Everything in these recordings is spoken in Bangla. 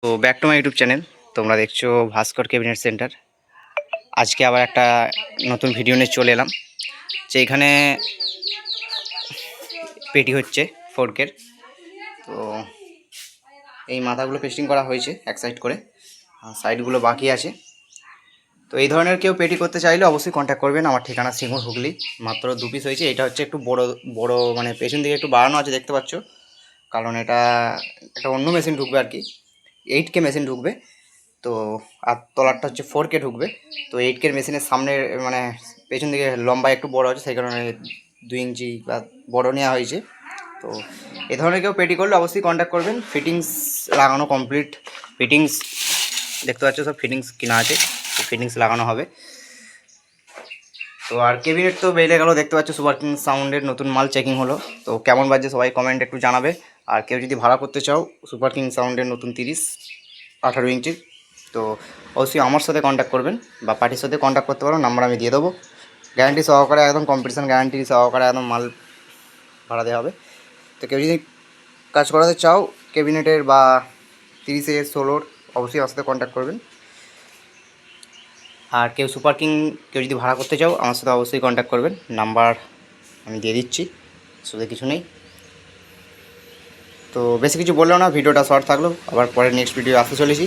তো back to my YouTube channel. তোমরা দেখছো ভাস্কর ক্যাবিনেট সেন্টার। আজকে আবার একটা নতুন ভিডিও নিয়ে চলে এলাম। যে এখানে পেটি হচ্ছে ফোর্কের। তো এই মাথাগুলো পেস্টিং করা হয়েছে এক সাইড করে, সাইডগুলো বাকি আছে। তো এই ধরনের কেউ পেটি করতে চাইলে অবশ্যই কন্ট্যাক্ট করবেন। আমার ঠিকানা সিঙ্গুর, হুগলি। মাত্র 2 পিস হয়েছে। এটা হচ্ছে একটু বড় বড়, মানে পেছন দিকে একটু বাড়ানো আছে, দেখতে পাচ্ছ। কারণ এটা একটা অন্য মেশিন ঢুকবে আর কি, 8K মেশিন ঢুকবে। তো আর তলারটা হচ্ছে 4K ঢুকবে। তো 8K মেশিনের সামনে মানে পেছন দিকে লম্বা একটু বড় আছে, সেই কারণে 2 ইঞ্চি বা বড় নেওয়া হয়েছে। তো এ ধরনের কেউ পেটি করলে অবশ্যই কন্ট্যাক্ট করবেন। ফিটিংস লাগানো কমপ্লিট। ফিটিংস দেখতে পাচ্ছ, সব ফিটিংস কিনা আছে, তো ফিটিংস লাগানো হবে। তো আর ক্যাবিনেট তো বেরিয়ে গেল, দেখতে পাচ্ছ সুপার কিং সাউন্ডের নতুন মাল চেকিং হলো। তো কেমন বাজছে সবাই কমেন্ট একটু জানাবে। আর কেউ যদি ভাড়া করতে চাও সুপার কিং সাউন্ডের নতুন 18 ইঞ্চির, তো অবশ্যই আমার সাথে কন্ট্যাক্ট করবেন বা পার্টির সাথে কন্ট্যাক্ট করতে পারো, নাম্বার আমি দিয়ে দেবো। গ্যারান্টি সহকারে, একদম কম্পিটিশান গ্যারান্টি সহকারে একদম মাল ভাড়া দেওয়া হবে। তো কেউ যদি কাজ করাতে চাও ক্যাবিনেটের বা 30-এর 16-র, অবশ্যই আমার সাথে কন্ট্যাক্ট করবেন। আর কেউ সুপার কিং কেউ যদি ভাড়া করতে চাও আমার সাথে অবশ্যই কন্ট্যাক্ট করবেন, নাম্বার আমি দিয়ে দিচ্ছি, শুধু কিছু নেই। তো বেশি কিছু বললেও না, ভিডিওটা শর্ট থাকলো, আবার পরে নেক্সট ভিডিও আসতে চলেছি।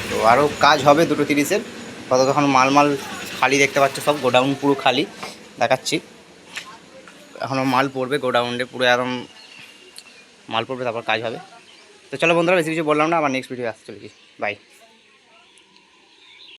তো আরও কাজ হবে 230-এর, ততক্ষণ মাল খালি, দেখতে পাচ্ছ সব গোডাউন পুরো খালি দেখাচ্ছি। এখনও মাল পড়বে গোডাউনে, পুরো একদম মাল পড়বে, তারপর কাজ হবে। তো চলো বন্ধুরা, বেশি কিছু বললাম না, আবার নেক্সট ভিডিও আসতে চলেছি। বাই।